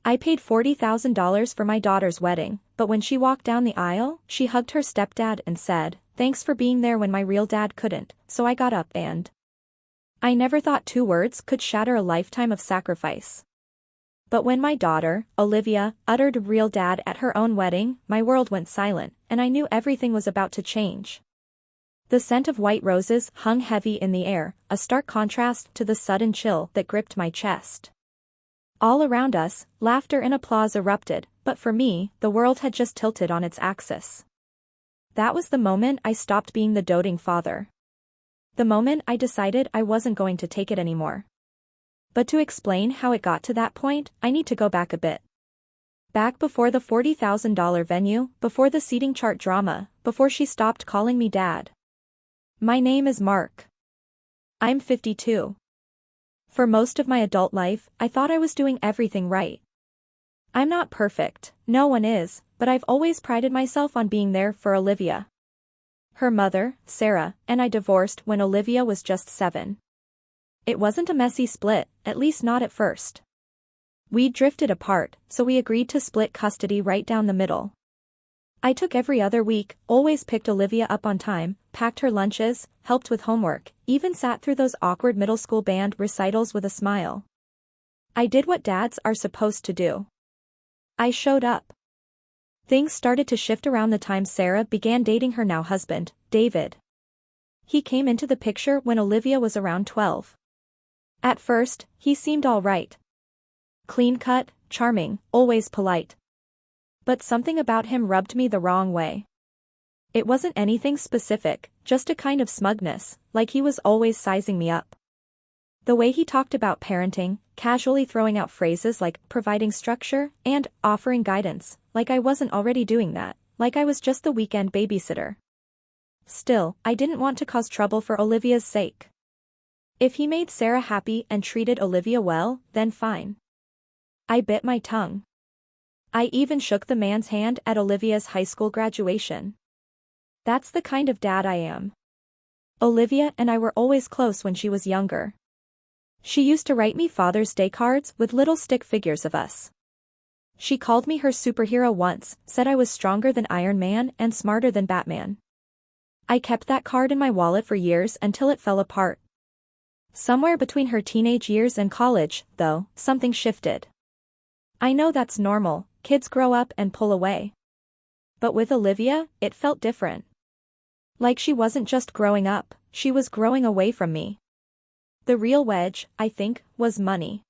I paid $40,000 for my daughter's wedding, but when she walked down the aisle, she hugged her stepdad and said, "Thanks for being there when my real dad couldn't," so I got up and I never thought 2 words could shatter a lifetime of sacrifice. But when my daughter, Olivia, uttered "real dad" at her own wedding, my world went silent, and I knew everything was about to change. The scent of white roses hung heavy in the air, a stark contrast to the sudden chill that gripped my chest. All around us, laughter and applause erupted, but for me, the world had just tilted on its axis. That was the moment I stopped being the doting father. The moment I decided I wasn't going to take it anymore. But to explain how it got to that point, I need to go back a bit. Back before the $40,000 venue, before the seating chart drama, before she stopped calling me dad. My name is Mark. I'm 52. For most of my adult life, I thought I was doing everything right. I'm not perfect, no one is, but I've always prided myself on being there for Olivia. Her mother, Sarah, and I divorced when Olivia was just 7. It wasn't a messy split, at least not at first. We drifted apart, so we agreed to split custody right down the middle. I took every other week, always picked Olivia up on time, packed her lunches, helped with homework, even sat through those awkward middle school band recitals with a smile. I did what dads are supposed to do. I showed up. Things started to shift around the time Sarah began dating her now husband, David. He came into the picture when Olivia was around 12. At first, he seemed all right. Clean-cut, charming, always polite. But something about him rubbed me the wrong way. It wasn't anything specific, just a kind of smugness, like he was always sizing me up. The way he talked about parenting, casually throwing out phrases like providing structure and offering guidance, like I wasn't already doing that, like I was just the weekend babysitter. Still, I didn't want to cause trouble for Olivia's sake. If he made Sarah happy and treated Olivia well, then fine. I bit my tongue. I even shook the man's hand at Olivia's high school graduation. That's the kind of dad I am. Olivia and I were always close when she was younger. She used to write me Father's Day cards with little stick figures of us. She called me her superhero once, said I was stronger than Iron Man and smarter than Batman. I kept that card in my wallet for years until it fell apart. Somewhere between her teenage years and college, though, something shifted. I know that's normal, kids grow up and pull away. But with Olivia, it felt different. Like she wasn't just growing up, she was growing away from me. The real wedge, I think, was money.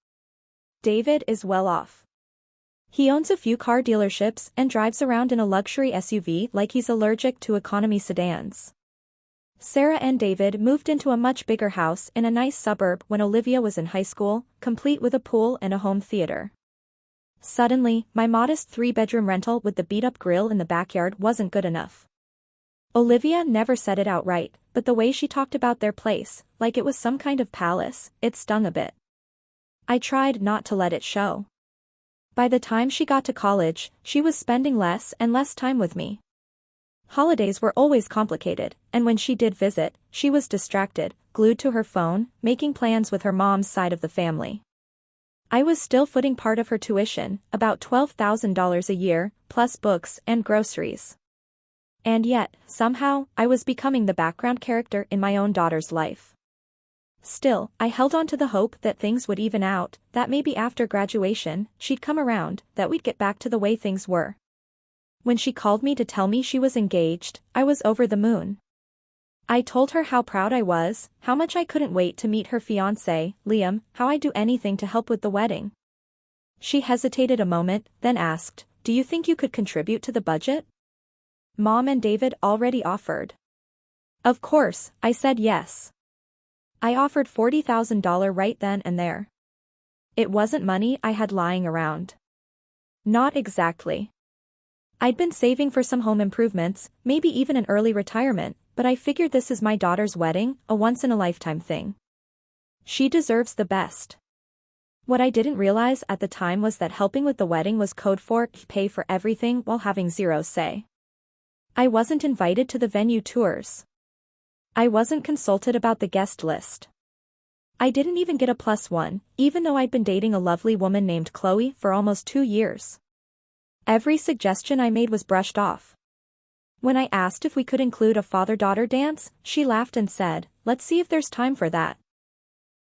David is well off. He owns a few car dealerships and drives around in a luxury SUV like he's allergic to economy sedans. Sarah and David moved into a much bigger house in a nice suburb when Olivia was in high school, complete with a pool and a home theater. Suddenly, my modest 3-bedroom rental with the beat-up grill in the backyard wasn't good enough. Olivia never said it outright, but the way she talked about their place, like it was some kind of palace, it stung a bit. I tried not to let it show. By the time she got to college, she was spending less and less time with me. Holidays were always complicated, and when she did visit, she was distracted, glued to her phone, making plans with her mom's side of the family. I was still footing part of her tuition, about $12,000 a year, plus books and groceries. And yet, somehow, I was becoming the background character in my own daughter's life. Still, I held on to the hope that things would even out, that maybe after graduation, she'd come around, that we'd get back to the way things were. When she called me to tell me she was engaged, I was over the moon. I told her how proud I was, how much I couldn't wait to meet her fiancé, Liam, how I'd do anything to help with the wedding. She hesitated a moment, then asked, "Do you think you could contribute to the budget?" Mom and David already offered. Of course, I said yes. I offered $40,000 right then and there. It wasn't money I had lying around. Not exactly. I'd been saving for some home improvements, maybe even an early retirement, but I figured this is my daughter's wedding, a once-in-a-lifetime thing. She deserves the best. What I didn't realize at the time was that helping with the wedding was code for pay for everything while having zero say. I wasn't invited to the venue tours. I wasn't consulted about the guest list. I didn't even get a +1, even though I'd been dating a lovely woman named Chloe for almost 2 years. Every suggestion I made was brushed off. When I asked if we could include a father-daughter dance, she laughed and said, "Let's see if there's time for that."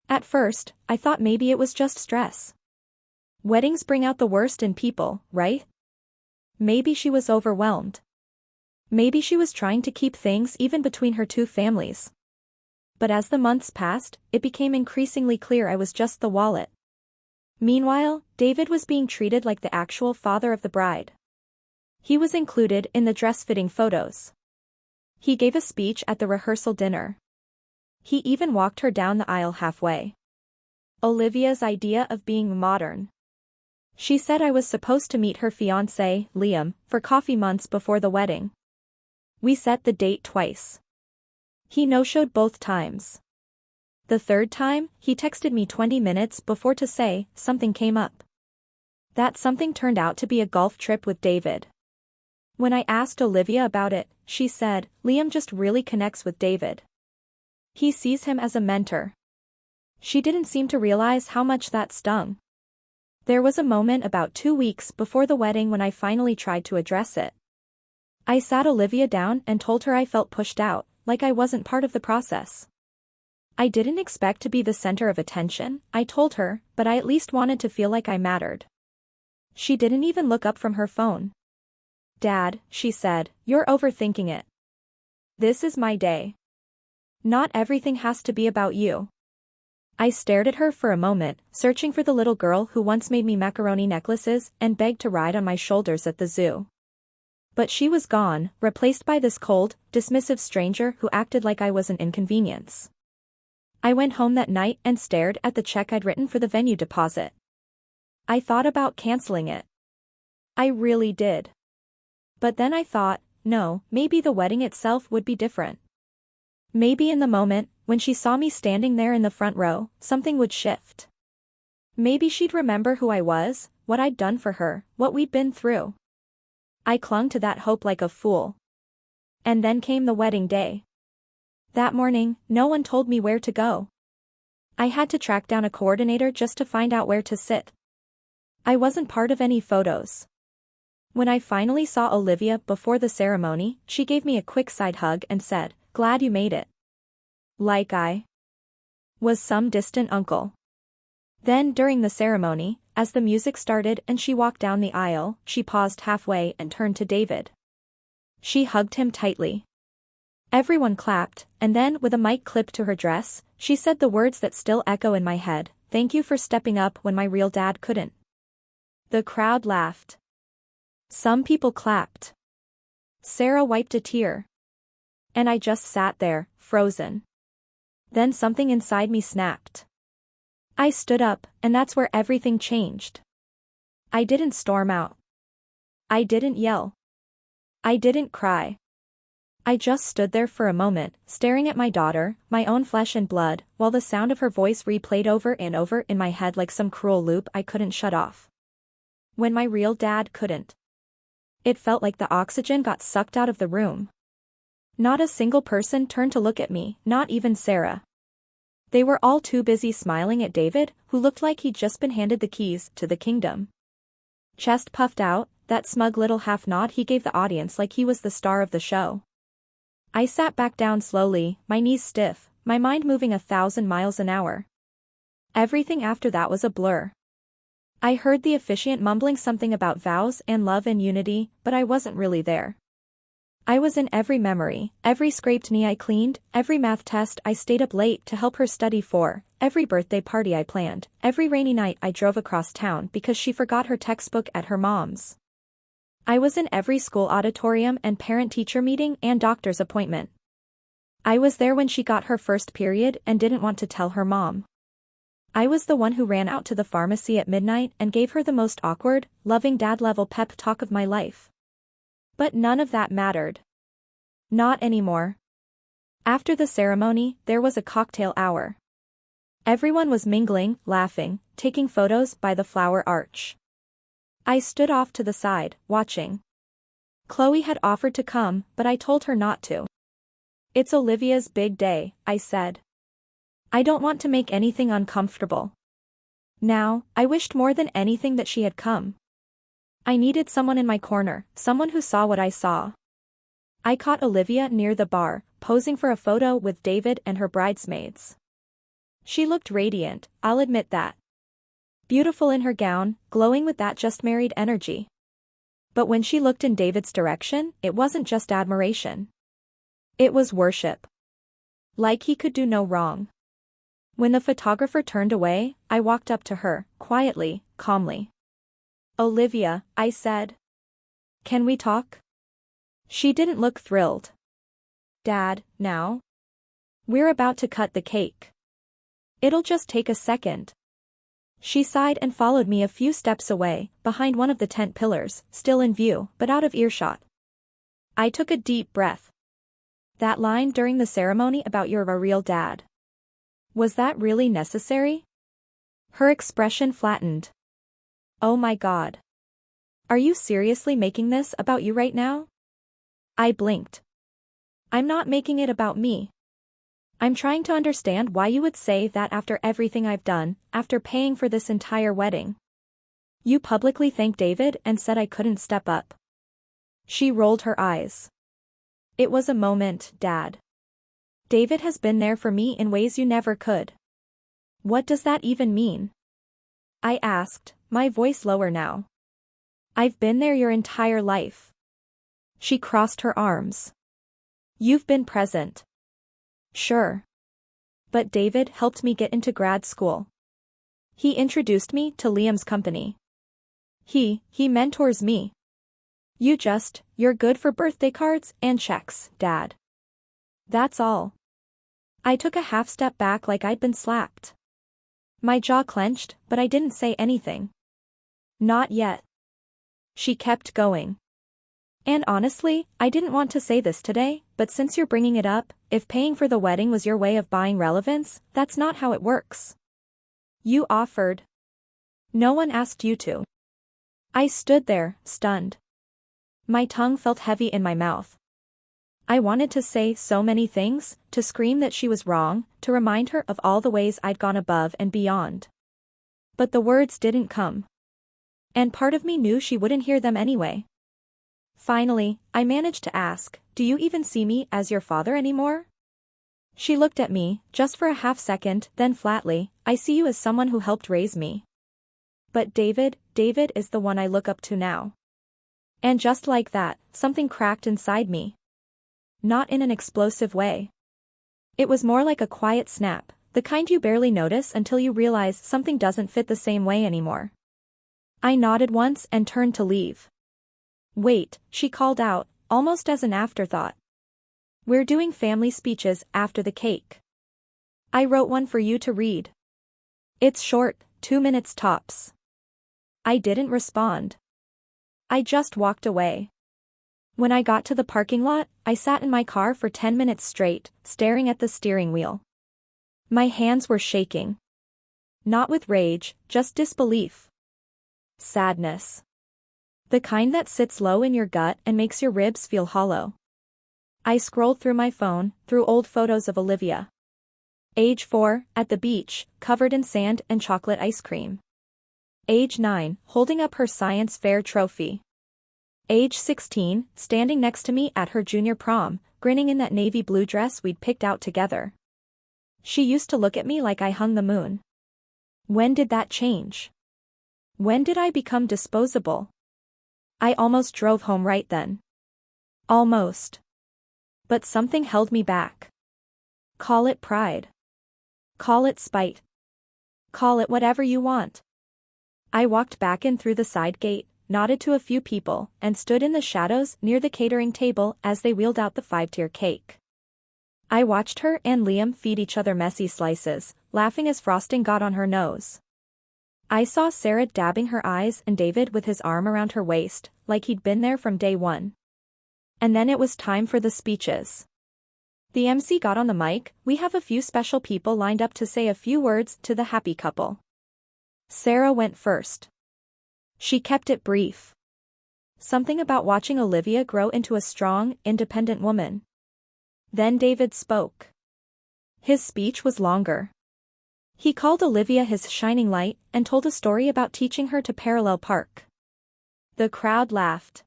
At first, I thought maybe it was just stress. Weddings bring out the worst in people, right? Maybe she was overwhelmed. Maybe she was trying to keep things even between her two families. But as the months passed, it became increasingly clear I was just the wallet. Meanwhile, David was being treated like the actual father of the bride. He was included in the dress-fitting photos. He gave a speech at the rehearsal dinner. He even walked her down the aisle halfway. Olivia's idea of being modern. She said I was supposed to meet her fiancé, Liam, for coffee months before the wedding. We set the date twice. He no-showed both times. The third time, he texted me 20 minutes before to say something came up. That something turned out to be a golf trip with David. When I asked Olivia about it, she said, Liam just really connects with David. He sees him as a mentor. She didn't seem to realize how much that stung. There was a moment about 2 weeks before the wedding when I finally tried to address it. I sat Olivia down and told her I felt pushed out, like I wasn't part of the process. I didn't expect to be the center of attention, I told her, but I at least wanted to feel like I mattered. She didn't even look up from her phone. "Dad," she said, "you're overthinking it. This is my day. Not everything has to be about you." I stared at her for a moment, searching for the little girl who once made me macaroni necklaces and begged to ride on my shoulders at the zoo. But she was gone, replaced by this cold, dismissive stranger who acted like I was an inconvenience. I went home that night and stared at the check I'd written for the venue deposit. I thought about canceling it. I really did. But then I thought, no, maybe the wedding itself would be different. Maybe in the moment, when she saw me standing there in the front row, something would shift. Maybe she'd remember who I was, what I'd done for her, what we'd been through. I clung to that hope like a fool. And then came the wedding day. That morning, no one told me where to go. I had to track down a coordinator just to find out where to sit. I wasn't part of any photos. When I finally saw Olivia before the ceremony, she gave me a quick side hug and said, "Glad you made it." Like I was some distant uncle. Then during the ceremony, as the music started and she walked down the aisle, she paused halfway and turned to David. She hugged him tightly. Everyone clapped, and then with a mic clipped to her dress, she said the words that still echo in my head, "Thank you for stepping up when my real dad couldn't." The crowd laughed. Some people clapped. Sarah wiped a tear. And I just sat there, frozen. Then something inside me snapped. I stood up, and that's where everything changed. I didn't storm out. I didn't yell. I didn't cry. I just stood there for a moment, staring at my daughter, my own flesh and blood, while the sound of her voice replayed over and over in my head like some cruel loop I couldn't shut off. When my real dad couldn't. It felt like the oxygen got sucked out of the room. Not a single person turned to look at me, not even Sarah. They were all too busy smiling at David, who looked like he'd just been handed the keys to the kingdom. Chest puffed out, that smug little half nod he gave the audience like he was the star of the show. I sat back down slowly, my knees stiff, my mind moving 1,000 miles an hour. Everything after that was a blur. I heard the officiant mumbling something about vows and love and unity, but I wasn't really there. I was in every memory, every scraped knee I cleaned, every math test I stayed up late to help her study for, every birthday party I planned, every rainy night I drove across town because she forgot her textbook at her mom's. I was in every school auditorium and parent-teacher meeting and doctor's appointment. I was there when she got her first period and didn't want to tell her mom. I was the one who ran out to the pharmacy at midnight and gave her the most awkward, loving dad-level pep talk of my life. But none of that mattered. Not anymore. After the ceremony, there was a cocktail hour. Everyone was mingling, laughing, taking photos by the flower arch. I stood off to the side, watching. Chloe had offered to come, but I told her not to. "It's Olivia's big day," I said. I don't want to make anything uncomfortable. Now, I wished more than anything that she had come. I needed someone in my corner, someone who saw what I saw. I caught Olivia near the bar, posing for a photo with David and her bridesmaids. She looked radiant, I'll admit that. Beautiful in her gown, glowing with that just-married energy. But when she looked in David's direction, it wasn't just admiration. It was worship. Like he could do no wrong. When the photographer turned away, I walked up to her, quietly, calmly. Olivia, I said. Can we talk? She didn't look thrilled. Dad, now? We're about to cut the cake. It'll just take a second. She sighed and followed me a few steps away, behind one of the tent pillars, still in view, but out of earshot. I took a deep breath. That line during the ceremony about you're a real dad. Was that really necessary? Her expression flattened. Oh my God. Are you seriously making this about you right now? I blinked. I'm not making it about me. I'm trying to understand why you would say that after everything I've done, after paying for this entire wedding. You publicly thanked David and said I couldn't step up. She rolled her eyes. It was a moment, Dad. David has been there for me in ways you never could. What does that even mean? I asked, my voice lower now. I've been there your entire life. She crossed her arms. You've been present. Sure. But David helped me get into grad school. He introduced me to Liam's company. He mentors me. You're good for birthday cards and checks, Dad. That's all. I took a half step back like I'd been slapped. My jaw clenched, but I didn't say anything. Not yet. She kept going. And honestly, I didn't want to say this today, but since you're bringing it up, if paying for the wedding was your way of buying relevance, that's not how it works. You offered. No one asked you to. I stood there, stunned. My tongue felt heavy in my mouth. I wanted to say so many things, to scream that she was wrong, to remind her of all the ways I'd gone above and beyond. But the words didn't come. And part of me knew she wouldn't hear them anyway. Finally, I managed to ask, do you even see me as your father anymore? She looked at me, just for a half second, then flatly, I see you as someone who helped raise me. But David is the one I look up to now. And just like that, something cracked inside me. Not in an explosive way. It was more like a quiet snap, the kind you barely notice until you realize something doesn't fit the same way anymore. I nodded once and turned to leave. Wait, she called out, almost as an afterthought. We're doing family speeches after the cake. I wrote one for you to read. It's short, 2 minutes tops. I didn't respond. I just walked away. When I got to the parking lot, I sat in my car for 10 minutes straight, staring at the steering wheel. My hands were shaking. Not with rage, just disbelief. Sadness. The kind that sits low in your gut and makes your ribs feel hollow. I scrolled through my phone, through old photos of Olivia. Age 4, at the beach, covered in sand and chocolate ice cream. Age 9, holding up her science fair trophy. Age 16, standing next to me at her junior prom, grinning in that navy blue dress we'd picked out together. She used to look at me like I hung the moon. When did that change? When did I become disposable? I almost drove home right then. Almost. But something held me back. Call it pride. Call it spite. Call it whatever you want. I walked back in through the side gate, nodded to a few people, and stood in the shadows near the catering table as they wheeled out the 5-tier cake. I watched her and Liam feed each other messy slices, laughing as frosting got on her nose. I saw Sarah dabbing her eyes and David with his arm around her waist, like he'd been there from day one. And then it was time for the speeches. The MC got on the mic, we have a few special people lined up to say a few words to the happy couple. Sarah went first. She kept it brief. Something about watching Olivia grow into a strong, independent woman. Then David spoke. His speech was longer. He called Olivia his shining light and told a story about teaching her to parallel park. The crowd laughed.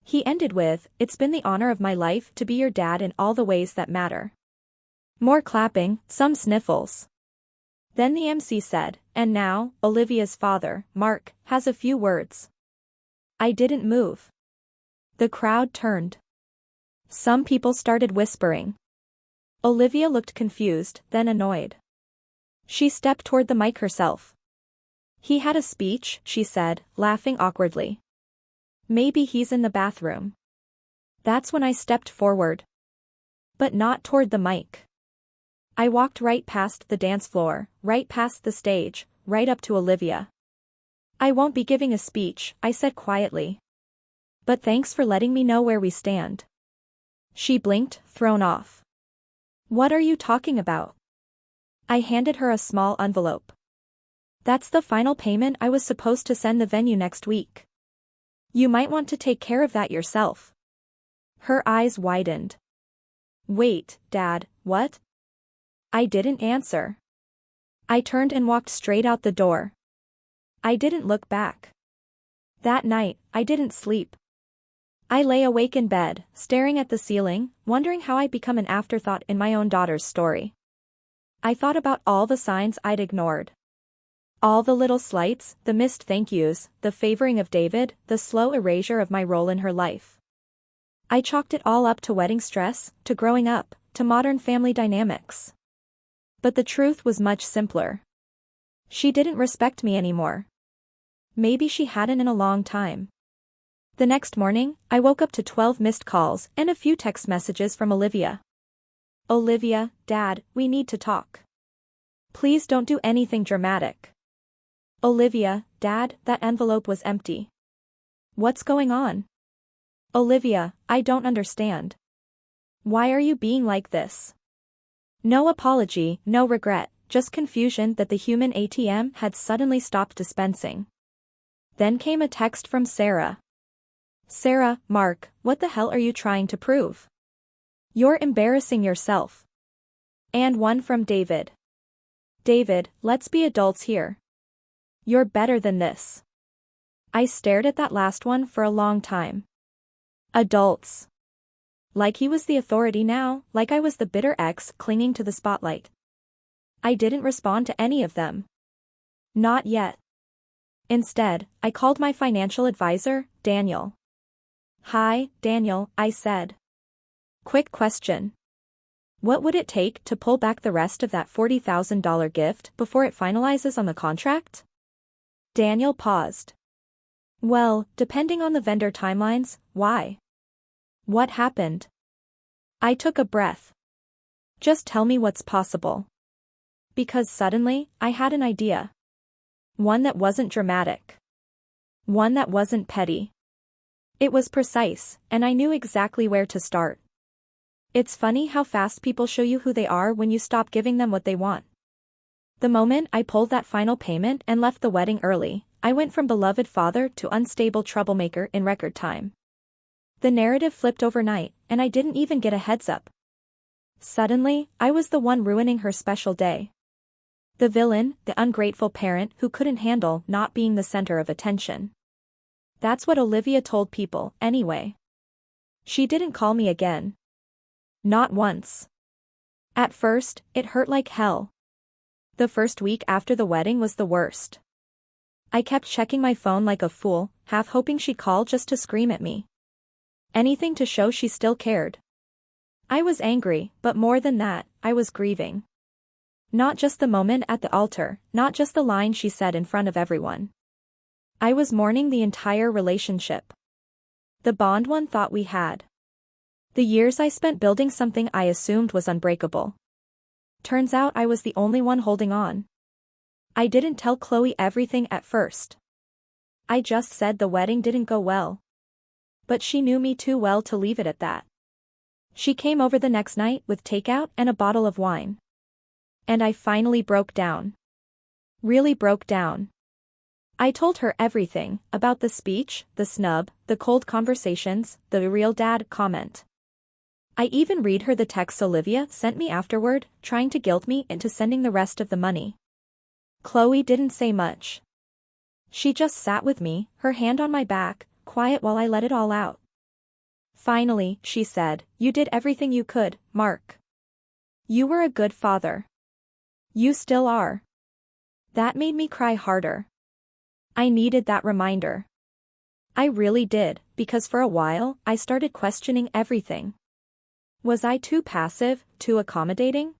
He ended with, "It's been the honor of my life to be your dad in all the ways that matter." More clapping, some sniffles. Then the MC said, "And now, Olivia's father, Mark, has a few words." I didn't move. The crowd turned. Some people started whispering. Olivia looked confused, then annoyed. She stepped toward the mic herself. "He had a speech," she said, laughing awkwardly. "Maybe he's in the bathroom." That's when I stepped forward. But not toward the mic. I walked right past the dance floor, right past the stage, right up to Olivia. "I won't be giving a speech," I said quietly. "But thanks for letting me know where we stand." She blinked, thrown off. "What are you talking about?" I handed her a small envelope. "That's the final payment I was supposed to send the venue next week. You might want to take care of that yourself." Her eyes widened. "Wait, Dad, what?" I didn't answer. I turned and walked straight out the door. I didn't look back. That night, I didn't sleep. I lay awake in bed, staring at the ceiling, wondering how I'd become an afterthought in my own daughter's story. I thought about all the signs I'd ignored. All the little slights, the missed thank yous, the favoring of David, the slow erasure of my role in her life. I chalked it all up to wedding stress, to growing up, to modern family dynamics. But the truth was much simpler. She didn't respect me anymore. Maybe she hadn't in a long time. The next morning, I woke up to 12 missed calls and a few text messages from Olivia. "Olivia, Dad, we need to talk. Please don't do anything dramatic." "Olivia, Dad, that envelope was empty. What's going on?" "Olivia, I don't understand. Why are you being like this?" No apology, no regret, just confusion that the human ATM had suddenly stopped dispensing. Then came a text from Sarah. "Sarah, Mark, what the hell are you trying to prove? You're embarrassing yourself." And one from David. "David, let's be adults here. You're better than this." I stared at that last one for a long time. Adults. Like he was the authority now, like I was the bitter ex clinging to the spotlight. I didn't respond to any of them. Not yet. Instead, I called my financial advisor, Daniel. "Hi, Daniel," I said. "Quick question. What would it take to pull back the rest of that $40,000 gift before it finalizes on the contract?" Daniel paused. "Well, depending on the vendor timelines, why? What happened?" I took a breath. "Just tell me what's possible." Because suddenly, I had an idea. One that wasn't dramatic. One that wasn't petty. It was precise, and I knew exactly where to start. It's funny how fast people show you who they are when you stop giving them what they want. The moment I pulled that final payment and left the wedding early, I went from beloved father to unstable troublemaker in record time. The narrative flipped overnight, and I didn't even get a heads up. Suddenly, I was the one ruining her special day. The villain, the ungrateful parent who couldn't handle not being the center of attention. That's what Olivia told people, anyway. She didn't call me again. Not once. At first, it hurt like hell. The first week after the wedding was the worst. I kept checking my phone like a fool, half hoping she'd call just to scream at me. Anything to show she still cared. I was angry, but more than that, I was grieving. Not just the moment at the altar, not just the line she said in front of everyone. I was mourning the entire relationship. The bond one thought we had. The years I spent building something I assumed was unbreakable. Turns out I was the only one holding on. I didn't tell Chloe everything at first. I just said the wedding didn't go well. But she knew me too well to leave it at that. She came over the next night with takeout and a bottle of wine. And I finally broke down. Really broke down. I told her everything, about the speech, the snub, the cold conversations, the real dad comment. I even read her the texts Olivia sent me afterward, trying to guilt me into sending the rest of the money. Chloe didn't say much. She just sat with me, her hand on my back, quiet while I let it all out. Finally, she said, "You did everything you could, Mark. You were a good father. You still are." That made me cry harder. I needed that reminder. I really did, because for a while, I started questioning everything. Was I too passive, too accommodating?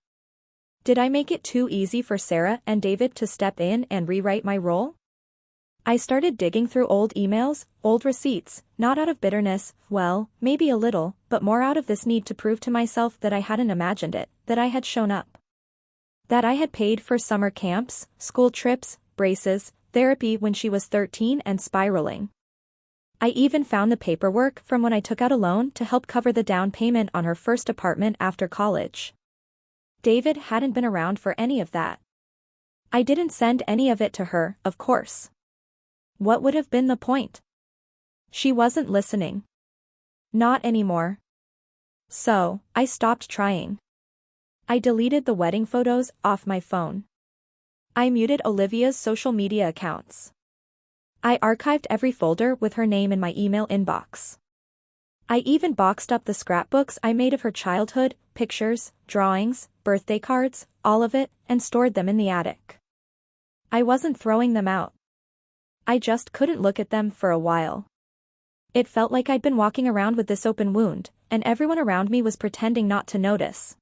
Did I make it too easy for Sarah and David to step in and rewrite my role? I started digging through old emails, old receipts, not out of bitterness, well, maybe a little, but more out of this need to prove to myself that I hadn't imagined it, that I had shown up. That I had paid for summer camps, school trips, braces, therapy when she was 13 and spiraling. I even found the paperwork from when I took out a loan to help cover the down payment on her first apartment after college. David hadn't been around for any of that. I didn't send any of it to her, of course. What would have been the point? She wasn't listening. Not anymore. So, I stopped trying. I deleted the wedding photos off my phone. I muted Olivia's social media accounts. I archived every folder with her name in my email inbox. I even boxed up the scrapbooks I made of her childhood, pictures, drawings, birthday cards, all of it, and stored them in the attic. I wasn't throwing them out. I just couldn't look at them for a while. It felt like I'd been walking around with this open wound, and everyone around me was pretending not to notice.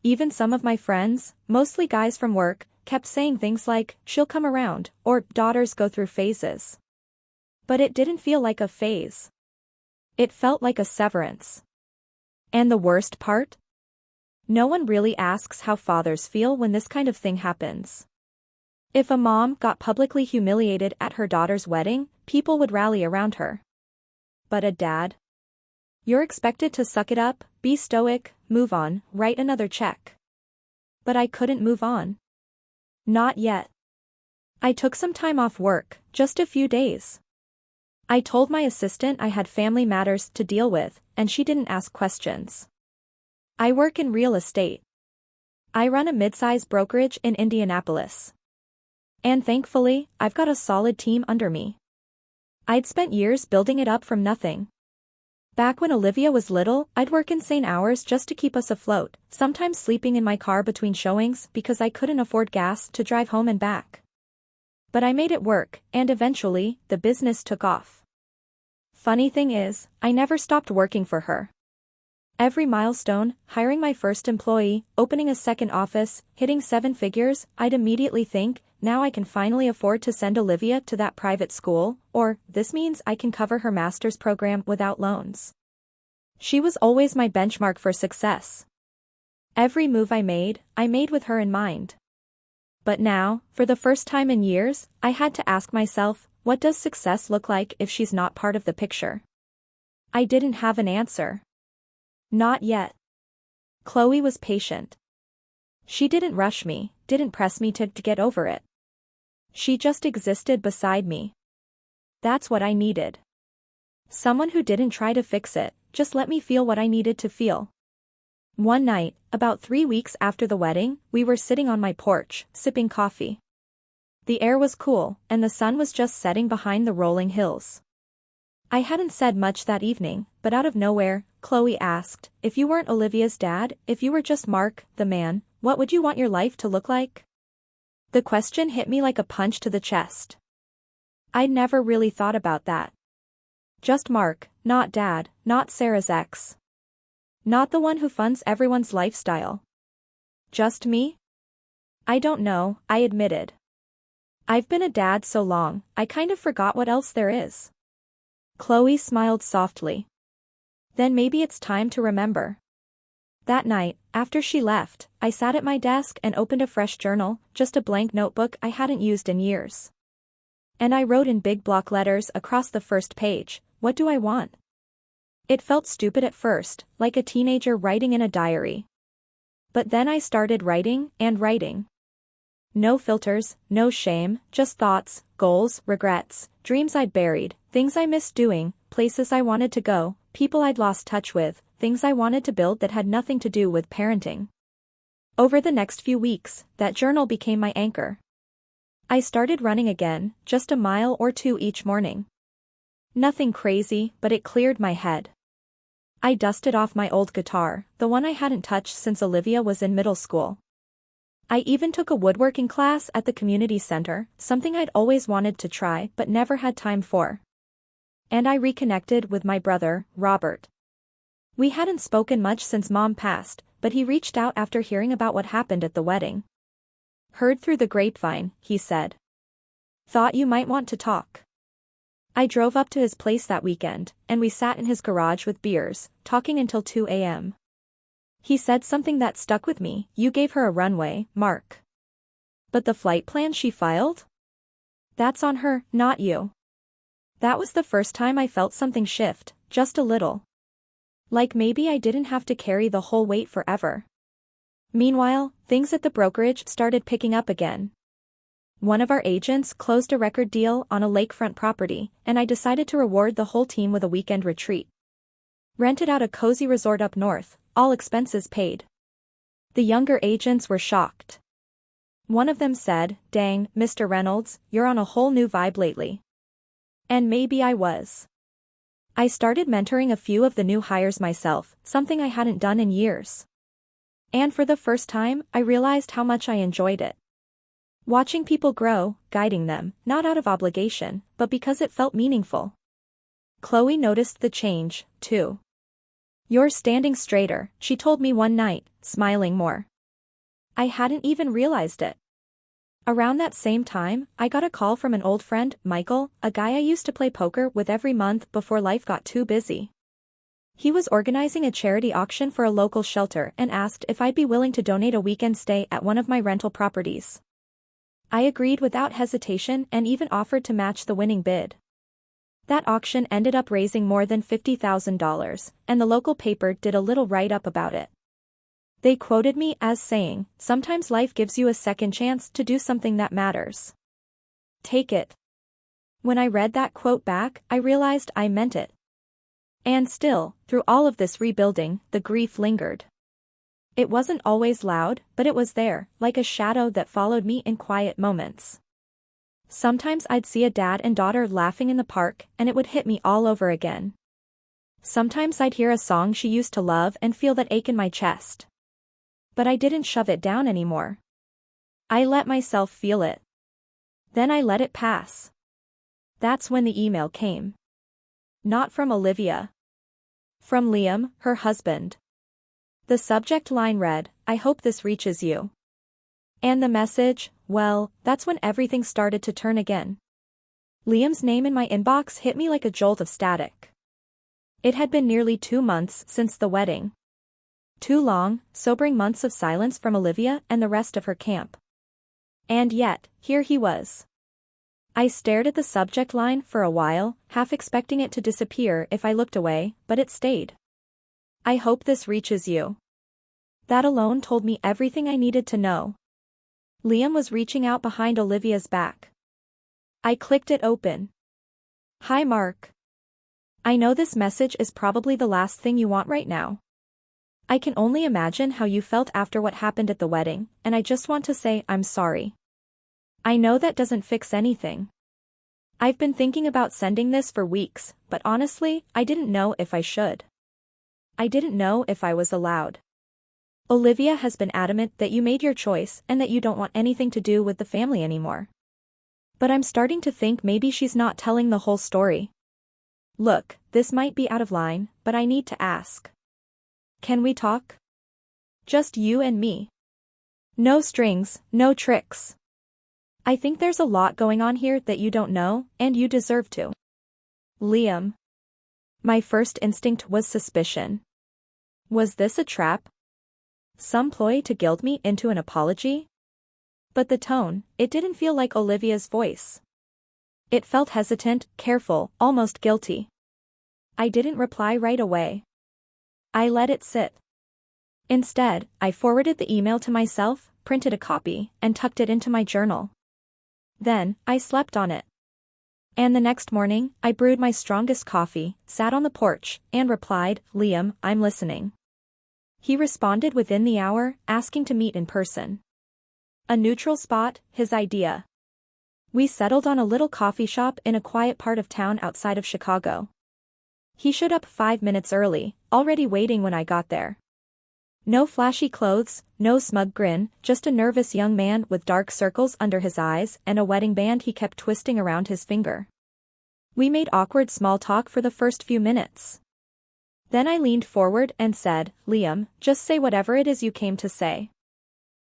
Even some of my friends, mostly guys from work, kept saying things like, "She'll come around," or "Daughters go through phases." But it didn't feel like a phase. It felt like a severance. And the worst part? No one really asks how fathers feel when this kind of thing happens. If a mom got publicly humiliated at her daughter's wedding, people would rally around her. But a dad? You're expected to suck it up, be stoic, move on, write another check. But I couldn't move on. Not yet. I took some time off work, just a few days. I told my assistant I had family matters to deal with, and she didn't ask questions. I work in real estate. I run a mid-size brokerage in Indianapolis. And thankfully, I've got a solid team under me. I'd spent years building it up from nothing. Back when Olivia was little, I'd work insane hours just to keep us afloat, sometimes sleeping in my car between showings because I couldn't afford gas to drive home and back. But I made it work, and eventually, the business took off. Funny thing is, I never stopped working for her. Every milestone, hiring my first employee, opening a second office, hitting 7 figures, I'd immediately think, now I can finally afford to send Olivia to that private school, or, this means I can cover her master's program without loans. She was always my benchmark for success. Every move I made with her in mind. But now, for the first time in years, I had to ask myself, what does success look like if she's not part of the picture? I didn't have an answer. Not yet. Chloe was patient. She didn't rush me, didn't press me to get over it. She just existed beside me. That's what I needed. Someone who didn't try to fix it, just let me feel what I needed to feel. One night, about 3 weeks after the wedding, we were sitting on my porch, sipping coffee. The air was cool, and the sun was just setting behind the rolling hills. I hadn't said much that evening, but out of nowhere, Chloe asked, if you weren't Olivia's dad, if you were just Mark, the man, what would you want your life to look like? The question hit me like a punch to the chest. I'd never really thought about that. Just Mark, not Dad, not Sarah's ex. Not the one who funds everyone's lifestyle. Just me? I don't know, I admitted. I've been a dad so long, I kind of forgot what else there is. Chloe smiled softly. Then maybe it's time to remember. That night, after she left, I sat at my desk and opened a fresh journal, just a blank notebook I hadn't used in years. And I wrote in big block letters across the first page, what do I want? It felt stupid at first, like a teenager writing in a diary. But then I started writing and writing. No filters, no shame, just thoughts, goals, regrets, dreams I'd buried, things I missed doing, places I wanted to go, people I'd lost touch with, things I wanted to build that had nothing to do with parenting. Over the next few weeks, that journal became my anchor. I started running again, just a mile or two each morning. Nothing crazy, but it cleared my head. I dusted off my old guitar, the one I hadn't touched since Olivia was in middle school. I even took a woodworking class at the community center, something I'd always wanted to try but never had time for. And I reconnected with my brother, Robert. We hadn't spoken much since Mom passed, but he reached out after hearing about what happened at the wedding. "Heard through the grapevine," he said. "Thought you might want to talk." I drove up to his place that weekend, and we sat in his garage with beers, talking until 2 a.m. He said something that stuck with me: "You gave her a runway, Mark. But the flight plan she filed? That's on her, not you." That was the first time I felt something shift, just a little. Like maybe I didn't have to carry the whole weight forever. Meanwhile, things at the brokerage started picking up again. One of our agents closed a record deal on a lakefront property, and I decided to reward the whole team with a weekend retreat. Rented out a cozy resort up north, all expenses paid. The younger agents were shocked. One of them said, "Dang, Mr. Reynolds, you're on a whole new vibe lately." And maybe I was. I started mentoring a few of the new hires myself, something I hadn't done in years. And for the first time, I realized how much I enjoyed it. Watching people grow, guiding them, not out of obligation, but because it felt meaningful. Chloe noticed the change, too. "You're standing straighter," she told me one night, smiling more. I hadn't even realized it. Around that same time, I got a call from an old friend, Michael, a guy I used to play poker with every month before life got too busy. He was organizing a charity auction for a local shelter and asked if I'd be willing to donate a weekend stay at one of my rental properties. I agreed without hesitation and even offered to match the winning bid. That auction ended up raising more than $50,000, and the local paper did a little write-up about it. They quoted me as saying, "Sometimes life gives you a second chance to do something that matters. Take it." When I read that quote back, I realized I meant it. And still, through all of this rebuilding, the grief lingered. It wasn't always loud, but it was there, like a shadow that followed me in quiet moments. Sometimes I'd see a dad and daughter laughing in the park, and it would hit me all over again. Sometimes I'd hear a song she used to love and feel that ache in my chest. But I didn't shove it down anymore. I let myself feel it. Then I let it pass. That's when the email came. Not from Olivia. From Liam, her husband. The subject line read, "I hope this reaches you." And the message, well, that's when everything started to turn again. Liam's name in my inbox hit me like a jolt of static. It had been nearly 2 months since the wedding. 2 long, sobering months of silence from Olivia and the rest of her camp. And yet, here he was. I stared at the subject line for a while, half expecting it to disappear if I looked away, but it stayed. "I hope this reaches you." That alone told me everything I needed to know. Liam was reaching out behind Olivia's back. I clicked it open. "Hi Mark. I know this message is probably the last thing you want right now. I can only imagine how you felt after what happened at the wedding, and I just want to say I'm sorry. I know that doesn't fix anything. I've been thinking about sending this for weeks, but honestly, I didn't know if I should. I didn't know if I was allowed. Olivia has been adamant that you made your choice and that you don't want anything to do with the family anymore. But I'm starting to think maybe she's not telling the whole story. Look, this might be out of line, but I need to ask. Can we talk? Just you and me. No strings, no tricks. I think there's a lot going on here that you don't know, and you deserve to." Liam. My first instinct was suspicion. Was this a trap? Some ploy to guilt me into an apology? But the tone, it didn't feel like Olivia's voice. It felt hesitant, careful, almost guilty. I didn't reply right away. I let it sit. Instead, I forwarded the email to myself, printed a copy, and tucked it into my journal. Then, I slept on it. And the next morning, I brewed my strongest coffee, sat on the porch, and replied, "Liam, I'm listening." He responded within the hour, asking to meet in person. A neutral spot, his idea. We settled on a little coffee shop in a quiet part of town outside of Chicago. He showed up 5 minutes early, already waiting when I got there. No flashy clothes, no smug grin, just a nervous young man with dark circles under his eyes and a wedding band he kept twisting around his finger. We made awkward small talk for the first few minutes. Then I leaned forward and said, "Liam, just say whatever it is you came to say."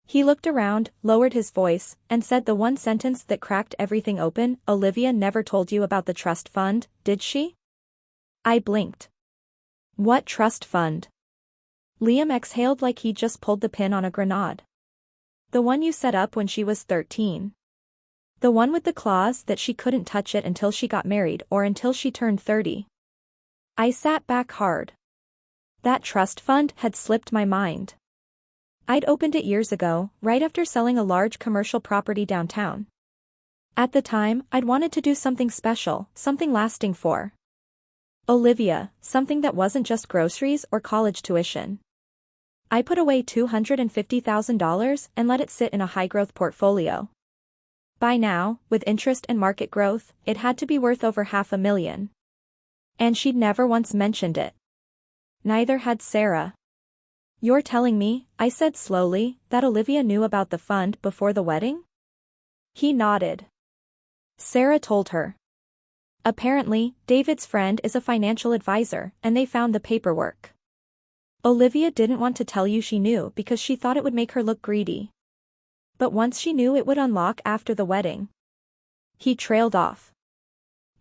He looked around, lowered his voice, and said the one sentence that cracked everything open, "Olivia never told you about the trust fund, did she?" I blinked. "What trust fund?" Liam exhaled like he'd just pulled the pin on a grenade. "The one you set up when she was 13. The one with the clause that she couldn't touch it until she got married or until she turned 30. I sat back hard. That trust fund had slipped my mind. I'd opened it years ago, right after selling a large commercial property downtown. At the time, I'd wanted to do something special, something lasting for Olivia, something that wasn't just groceries or college tuition. I put away $250,000 and let it sit in a high-growth portfolio. By now, with interest and market growth, it had to be worth over $500,000. And she'd never once mentioned it. Neither had Sarah. "You're telling me," I said slowly, "that Olivia knew about the fund before the wedding?" He nodded. "Sarah told her. Apparently, David's friend is a financial advisor, and they found the paperwork. Olivia didn't want to tell you she knew because she thought it would make her look greedy. But once she knew it would unlock after the wedding." He trailed off.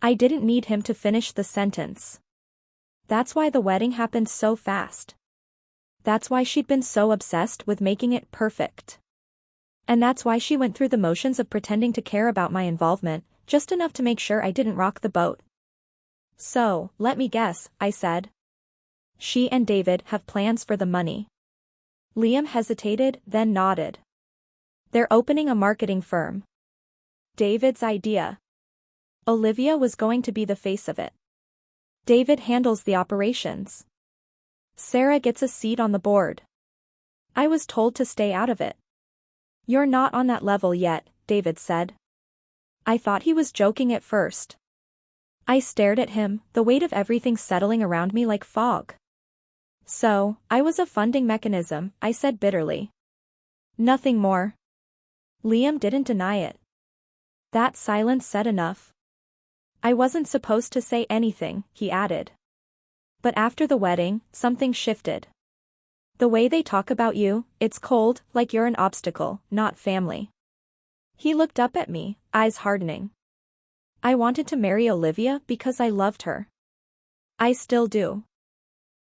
I didn't need him to finish the sentence. That's why the wedding happened so fast. That's why she'd been so obsessed with making it perfect. And that's why she went through the motions of pretending to care about my involvement, just enough to make sure I didn't rock the boat. "So, let me guess," I said. "She and David have plans for the money." Liam hesitated, then nodded. "They're opening a marketing firm." David's idea. Olivia was going to be the face of it. David handles the operations. Sarah gets a seat on the board. I was told to stay out of it. "You're not on that level yet," David said. I thought he was joking at first. I stared at him, the weight of everything settling around me like fog. "So, I was a funding mechanism," I said bitterly. "Nothing more." Liam didn't deny it. That silence said enough. "I wasn't supposed to say anything," he added. "But after the wedding, something shifted. The way they talk about you, it's cold, like you're an obstacle, not family." He looked up at me, eyes hardening. "I wanted to marry Olivia because I loved her. I still do.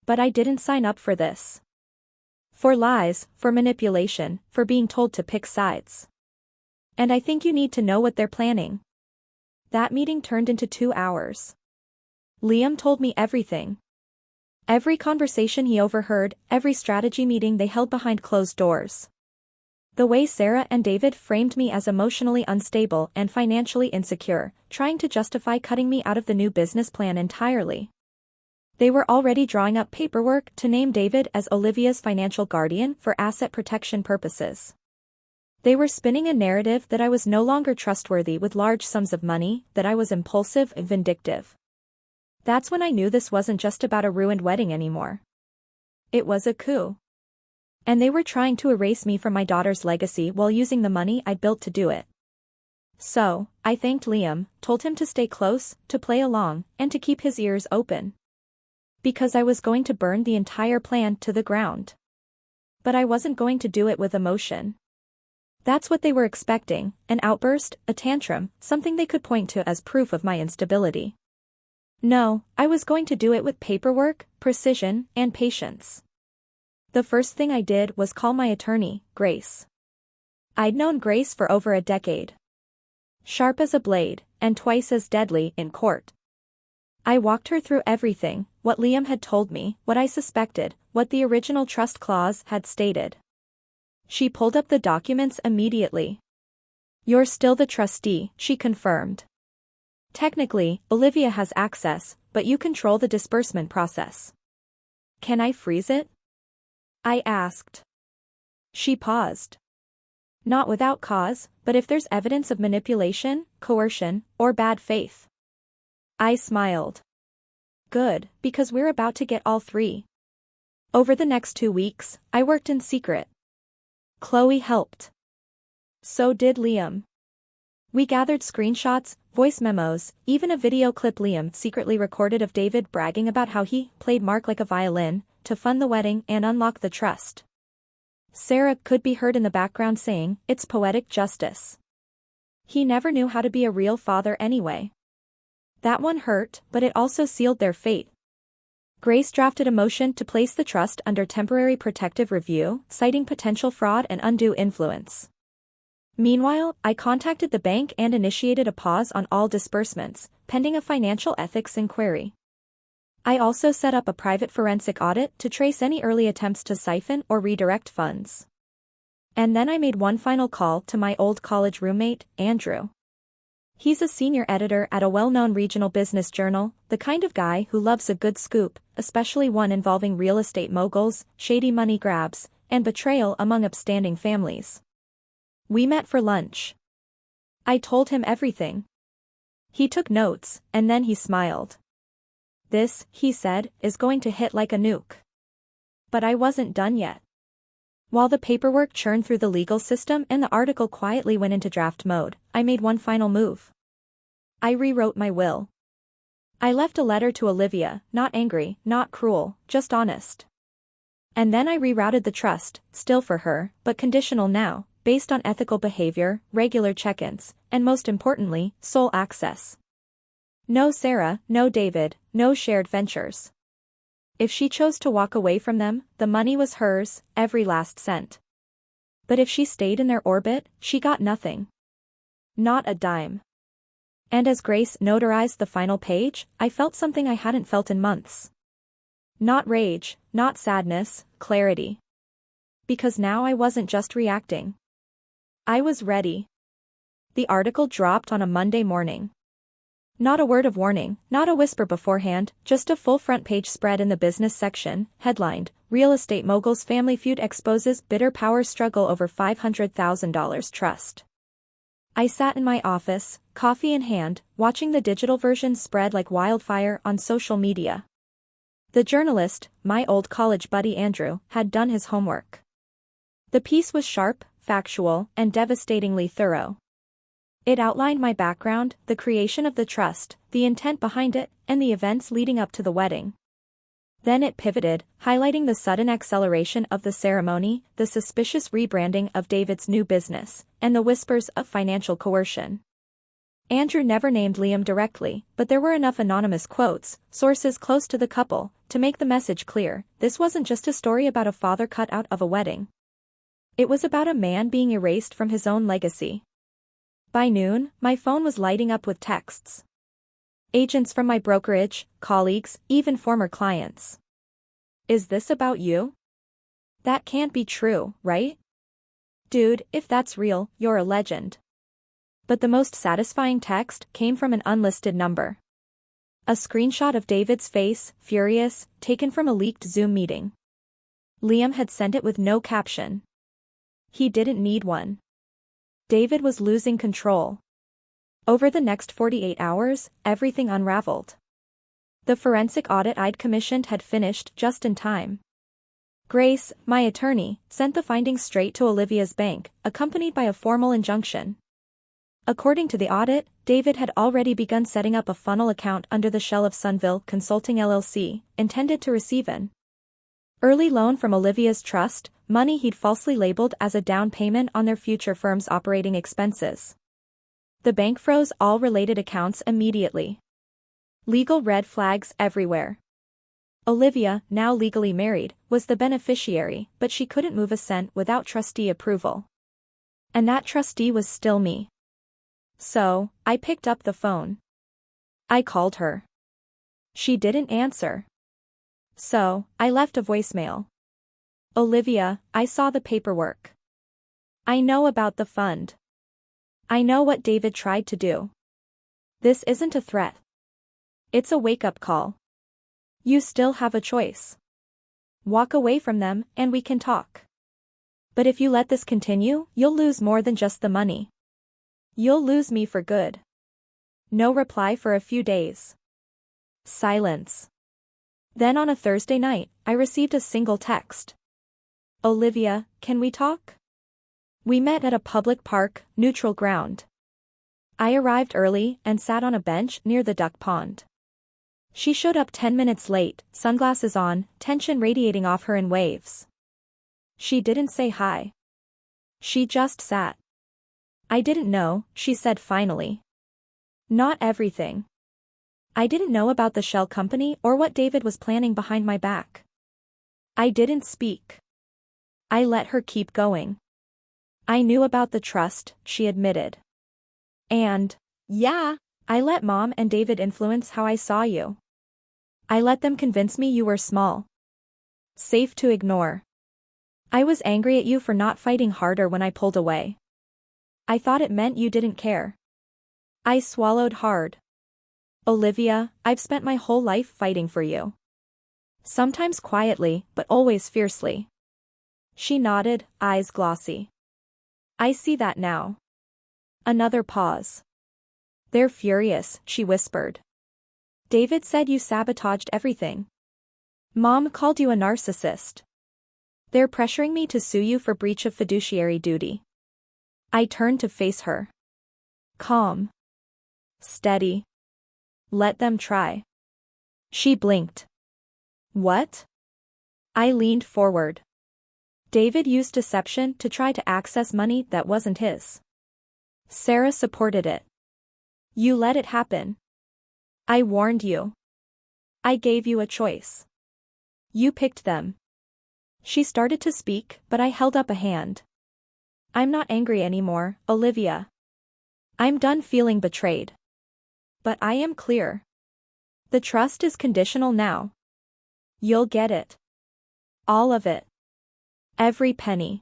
But I didn't sign up for this. For lies, for manipulation, for being told to pick sides. And I think you need to know what they're planning." That meeting turned into 2 hours. Liam told me everything. Every conversation he overheard, every strategy meeting they held behind closed doors. The way Sarah and David framed me as emotionally unstable and financially insecure, trying to justify cutting me out of the new business plan entirely. They were already drawing up paperwork to name David as Olivia's financial guardian for asset protection purposes. They were spinning a narrative that I was no longer trustworthy with large sums of money, that I was impulsive and vindictive. That's when I knew this wasn't just about a ruined wedding anymore. It was a coup. And they were trying to erase me from my daughter's legacy while using the money I'd built to do it. So, I thanked Liam, told him to stay close, to play along, and to keep his ears open. Because I was going to burn the entire plan to the ground. But I wasn't going to do it with emotion. That's what they were expecting, an outburst, a tantrum, something they could point to as proof of my instability. No, I was going to do it with paperwork, precision, and patience. The first thing I did was call my attorney, Grace. I'd known Grace for over a decade. Sharp as a blade, and twice as deadly in court. I walked her through everything, what Liam had told me, what I suspected, what the original trust clause had stated. She pulled up the documents immediately. "You're still the trustee," she confirmed. "Technically, Olivia has access, but you control the disbursement process." "Can I freeze it?" I asked. She paused. Not without cause, but if there's evidence of manipulation, coercion, or bad faith. I smiled. Good, because we're about to get all three. Over the next 2 weeks, I worked in secret. Chloe helped. So did Liam. We gathered screenshots, voice memos, even a video clip Liam secretly recorded of David bragging about how he played Mark like a violin to fund the wedding and unlock the trust. Sarah could be heard in the background saying, "It's poetic justice." He never knew how to be a real father anyway. That one hurt, but it also sealed their fate. Grace drafted a motion to place the trust under temporary protective review, citing potential fraud and undue influence. Meanwhile, I contacted the bank and initiated a pause on all disbursements, pending a financial ethics inquiry. I also set up a private forensic audit to trace any early attempts to siphon or redirect funds. And then I made one final call to my old college roommate, Andrew. He's a senior editor at a well-known regional business journal, the kind of guy who loves a good scoop, especially one involving real estate moguls, shady money grabs, and betrayal among upstanding families. We met for lunch. I told him everything. He took notes, and then he smiled. "This," he said, "is going to hit like a nuke." But I wasn't done yet. While the paperwork churned through the legal system and the article quietly went into draft mode, I made one final move. I rewrote my will. I left a letter to Olivia, not angry, not cruel, just honest. And then I rerouted the trust, still for her, but conditional now, based on ethical behavior, regular check-ins, and most importantly, sole access. No Sarah, no David, no shared ventures. If she chose to walk away from them, the money was hers, every last cent. But if she stayed in their orbit, she got nothing. Not a dime. And as Grace notarized the final page, I felt something I hadn't felt in months. Not rage, not sadness, clarity. Because now I wasn't just reacting. I was ready. The article dropped on a Monday morning. Not a word of warning, not a whisper beforehand, just a full front-page spread in the business section, headlined, "Real Estate Mogul's Family Feud Exposes Bitter Power Struggle Over $500,000 Trust." I sat in my office, coffee in hand, watching the digital version spread like wildfire on social media. The journalist, my old college buddy Andrew, had done his homework. The piece was sharp, factual, and devastatingly thorough. It outlined my background, the creation of the trust, the intent behind it, and the events leading up to the wedding. Then it pivoted, highlighting the sudden acceleration of the ceremony, the suspicious rebranding of David's new business, and the whispers of financial coercion. Andrew never named Liam directly, but there were enough anonymous quotes, sources close to the couple, to make the message clear. This wasn't just a story about a father cut out of a wedding. It was about a man being erased from his own legacy. By noon, my phone was lighting up with texts. Agents from my brokerage, colleagues, even former clients. "Is this about you? That can't be true, right? Dude, if that's real, you're a legend." But the most satisfying text came from an unlisted number. A screenshot of David's face, furious, taken from a leaked Zoom meeting. Liam had sent it with no caption. He didn't need one. David was losing control. Over the next 48 hours, everything unraveled. The forensic audit I'd commissioned had finished just in time. Grace, my attorney, sent the findings straight to Olivia's bank, accompanied by a formal injunction. According to the audit, David had already begun setting up a funnel account under the shell of Sunville Consulting LLC, intended to receive an early loan from Olivia's trust, money he'd falsely labeled as a down payment on their future firm's operating expenses. The bank froze all related accounts immediately. Legal red flags everywhere. Olivia, now legally married, was the beneficiary, but she couldn't move a cent without trustee approval. And that trustee was still me. So, I picked up the phone. I called her. She didn't answer. So, I left a voicemail. "Olivia, I saw the paperwork. I know about the fund. I know what David tried to do. This isn't a threat. It's a wake-up call. You still have a choice. Walk away from them and we can talk. But if you let this continue, you'll lose more than just the money. You'll lose me for good. No reply for a few days. Silence. Then on a Thursday night, I received a single text. Olivia, can we talk? We met at a public park, neutral ground. I arrived early and sat on a bench near the duck pond. She showed up 10 minutes late, sunglasses on, tension radiating off her in waves. She didn't say hi. She just sat. I didn't know, she said finally. Not everything. I didn't know about the shell company or what David was planning behind my back. I didn't speak. I let her keep going. I knew about the trust, she admitted. And, yeah, I let Mom and David influence how I saw you. I let them convince me you were small. Safe to ignore. I was angry at you for not fighting harder when I pulled away. I thought it meant you didn't care. I swallowed hard. Olivia, I've spent my whole life fighting for you. Sometimes quietly, but always fiercely. She nodded, eyes glossy. I see that now. Another pause. They're furious, she whispered. David said you sabotaged everything. Mom called you a narcissist. They're pressuring me to sue you for breach of fiduciary duty. I turned to face her. Calm. Steady. Let them try. She blinked. What? I leaned forward. David used deception to try to access money that wasn't his. Sarah supported it. You let it happen. I warned you. I gave you a choice. You picked them. She started to speak, but I held up a hand. I'm not angry anymore, Olivia. I'm done feeling betrayed. But I am clear. The trust is conditional now. You'll get it. All of it. Every penny.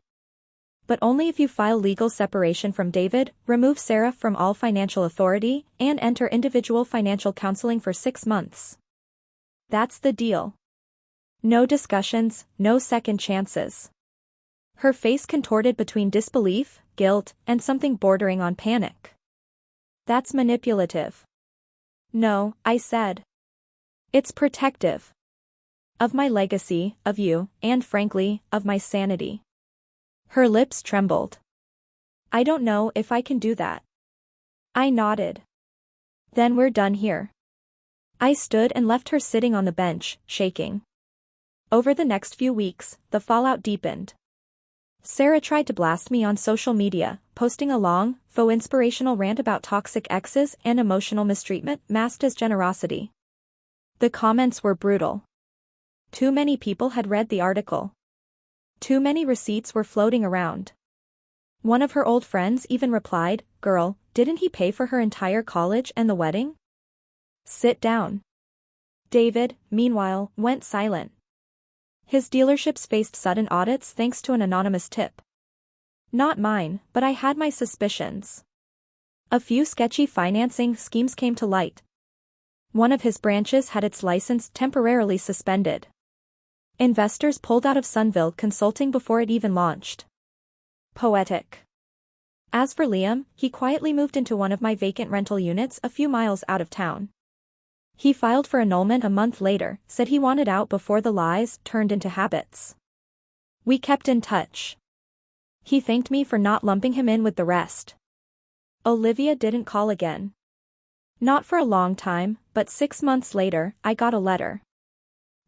But only if you file legal separation from David, remove Sarah from all financial authority, and enter individual financial counseling for 6 months. That's the deal. No discussions, no second chances. Her face contorted between disbelief, guilt, and something bordering on panic. That's manipulative. No, I said. It's protective. Of my legacy, of you, and frankly, of my sanity. Her lips trembled. I don't know if I can do that. I nodded. Then we're done here. I stood and left her sitting on the bench, shaking. Over the next few weeks, the fallout deepened. Sarah tried to blast me on social media, posting a long, faux inspirational rant about toxic exes and emotional mistreatment masked as generosity. The comments were brutal. Too many people had read the article. Too many receipts were floating around. One of her old friends even replied, "Girl, didn't he pay for her entire college and the wedding?" Sit down. David, meanwhile, went silent. His dealerships faced sudden audits thanks to an anonymous tip. Not mine, but I had my suspicions. A few sketchy financing schemes came to light. One of his branches had its license temporarily suspended. Investors pulled out of Sunville Consulting before it even launched. Poetic. As for Liam, he quietly moved into one of my vacant rental units a few miles out of town. He filed for annulment a month later, said he wanted out before the lies turned into habits. We kept in touch. He thanked me for not lumping him in with the rest. Olivia didn't call again. Not for a long time, but 6 months later, I got a letter.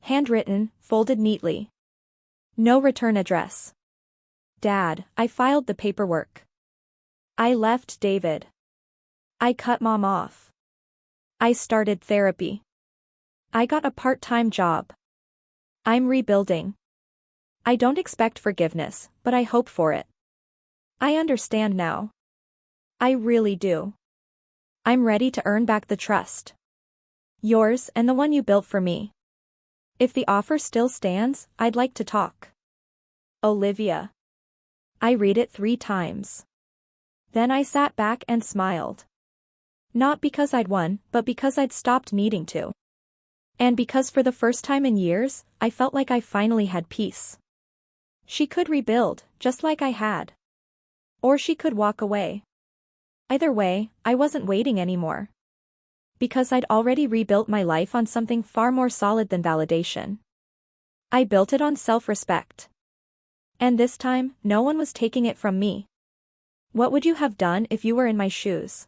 Handwritten, folded neatly. No return address. Dad, I filed the paperwork. I left David. I cut Mom off. I started therapy. I got a part-time job. I'm rebuilding. I don't expect forgiveness, but I hope for it. I understand now. I really do. I'm ready to earn back the trust. Yours and the one you built for me. If the offer still stands, I'd like to talk. Olivia. I read it 3 times. Then I sat back and smiled. Not because I'd won, but because I'd stopped needing to. And because for the first time in years, I felt like I finally had peace. She could rebuild, just like I had. Or she could walk away. Either way, I wasn't waiting anymore. Because I'd already rebuilt my life on something far more solid than validation. I built it on self-respect. And this time, no one was taking it from me. What would you have done if you were in my shoes?